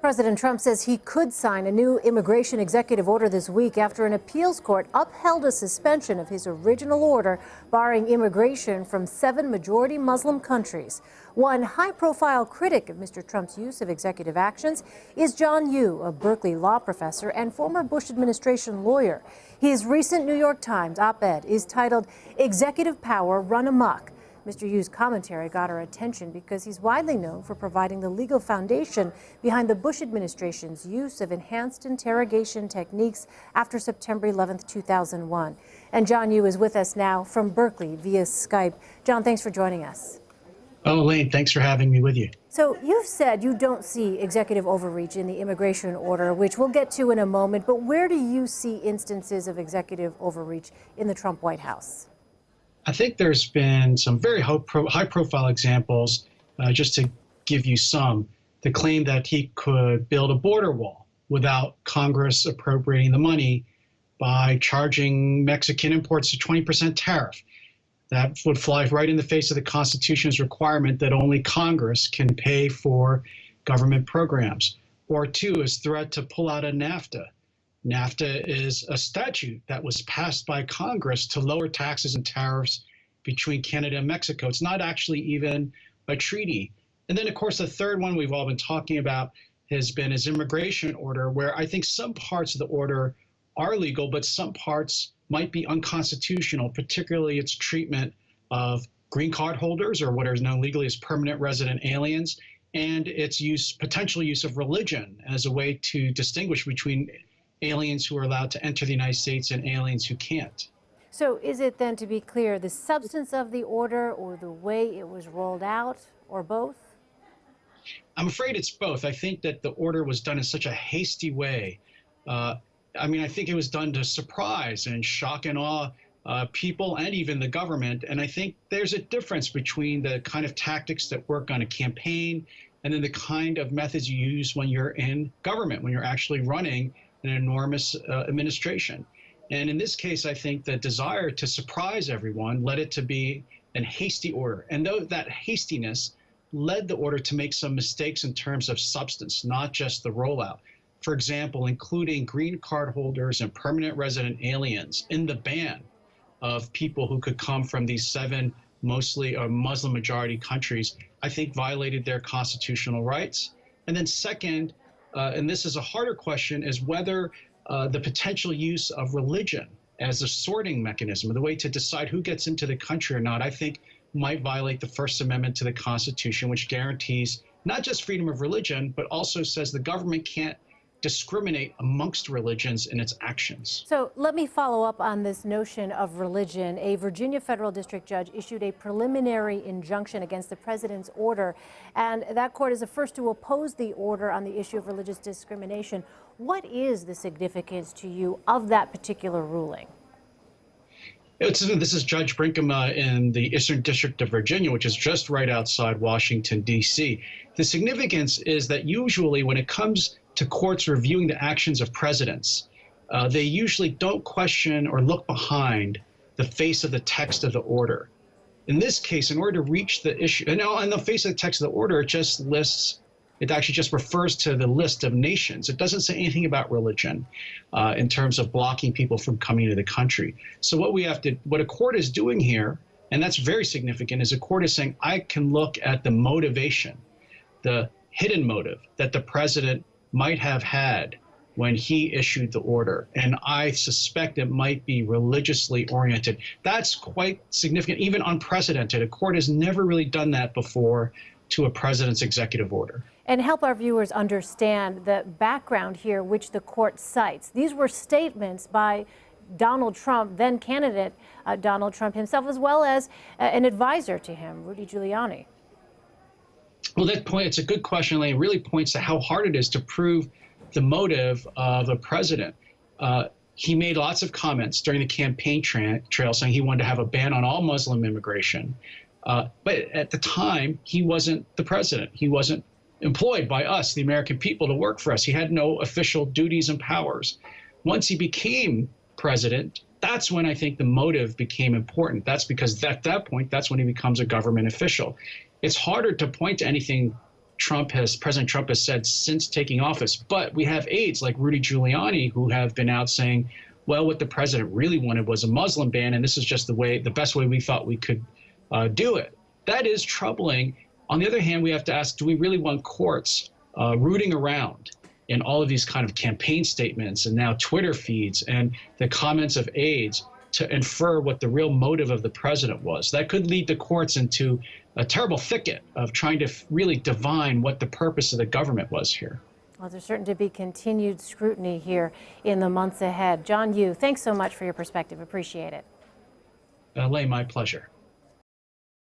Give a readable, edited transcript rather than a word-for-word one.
President Trump says he could sign a new immigration executive order this week after an appeals court upheld a suspension of his original order barring immigration from 7 majority Muslim countries. One high-profile critic of Mr. Trump's use of executive actions is John Yoo, a Berkeley law professor and former Bush administration lawyer. His recent New York Times op-ed is titled "Executive Power Run Amok." Mr. Yoo's commentary got our attention because he's widely known for providing the legal foundation behind the Bush administration's use of enhanced interrogation techniques after September 11, 2001. And John Yoo is with us now from Berkeley via Skype. John, thanks for joining us. Oh, Elaine, thanks for having me with you. So you've said you don't see executive overreach in the immigration order, which we'll get to in a moment. But where do you see instances of executive overreach in the Trump White House? I think there's been some very high-profile examples, just to give you some, the claim that he could build a border wall without Congress appropriating the money by charging Mexican imports a 20% tariff. That would fly right in the face of the Constitution's requirement that only Congress can pay for government programs. Or two, his threat to pull out of NAFTA. NAFTA is a statute that was passed by Congress to lower taxes and tariffs between Canada and Mexico. It's not actually even a treaty. And then, of course, the third one we've all been talking about has been his immigration order, where I think some parts of the order are legal, but some parts might be unconstitutional, particularly its treatment of green card holders, or what is known legally as permanent resident aliens, and its potential use of religion as a way to distinguish between aliens who are allowed to enter the United States and aliens who can't. So is it then, to be clear, the substance of the order or the way it was rolled out, or both? I'm afraid it's both. I think that the order was done in such a hasty way. I think it was done to surprise and shock and awe people and even the government. And I think there's a difference between the kind of tactics that work on a campaign and then the kind of methods you use when you're in government, when you're actually running an enormous administration. And in this case, I think the desire to surprise everyone led it to be a hasty order. And though that hastiness led the order to make some mistakes in terms of substance, not just the rollout. For example, including green card holders and permanent resident aliens in the ban of people who could come from these 7 mostly Muslim majority countries, I think violated their constitutional rights. And then second, and this is a harder question, is whether the potential use of religion as a sorting mechanism, the way to decide who gets into the country or not, I think might violate the First Amendment to the Constitution, which guarantees not just freedom of religion, but also says the government can't discriminate amongst religions in its actions. So let me follow up on this notion of religion. A Virginia federal district judge issued a preliminary injunction against the president's order, and that court is the first to oppose the order on the issue of religious discrimination. What is the significance to you of that particular ruling? This is Judge Brinkema in the Eastern District of Virginia, which is just right outside Washington, D.C. The significance is that usually when it comes to courts reviewing the actions of presidents, they usually don't question or look behind the face of the text of the order. In this case, in order to reach the issue, and on the face of the text of the order, it actually just refers to the list of nations. It doesn't say anything about religion in terms of blocking people from coming to the country. So what a court is doing here, and that's very significant, is a court is saying, I can look at the motivation, the hidden motive that the president might have had when he issued the order. And I suspect it might be religiously oriented. That's quite significant, even unprecedented. A court has never really done that before to a president's executive order. And help our viewers understand the background here, which the court cites. These were statements by Donald Trump, then candidate Donald Trump himself, as well as an advisor to him, Rudy Giuliani. Well, it's a good question, Elaine. It really points to how hard it is to prove the motive of the president. He made lots of comments during the campaign trail saying he wanted to have a ban on all Muslim immigration. But at the time, he wasn't the president. He wasn't employed by us, the American people, to work for us. He had no official duties and powers. Once he became president, that's when I think the motive became important. That's because at that point, that's when he becomes a government official. It's harder to point to anything President Trump has said since taking office. But we have aides like Rudy Giuliani who have been out saying, well, what the president really wanted was a Muslim ban, and this is just the best way we thought we could do it. That is troubling. On the other hand, we have to ask, do we really want courts rooting around in all of these kind of campaign statements and now Twitter feeds and the comments of aides to infer what the real motive of the president was? That could lead the courts into a terrible thicket of trying to really divine what the purpose of the government was here. Well, there's certain to be continued scrutiny here in the months ahead. John Yoo, thanks so much for your perspective. Appreciate it. Elaine, my pleasure.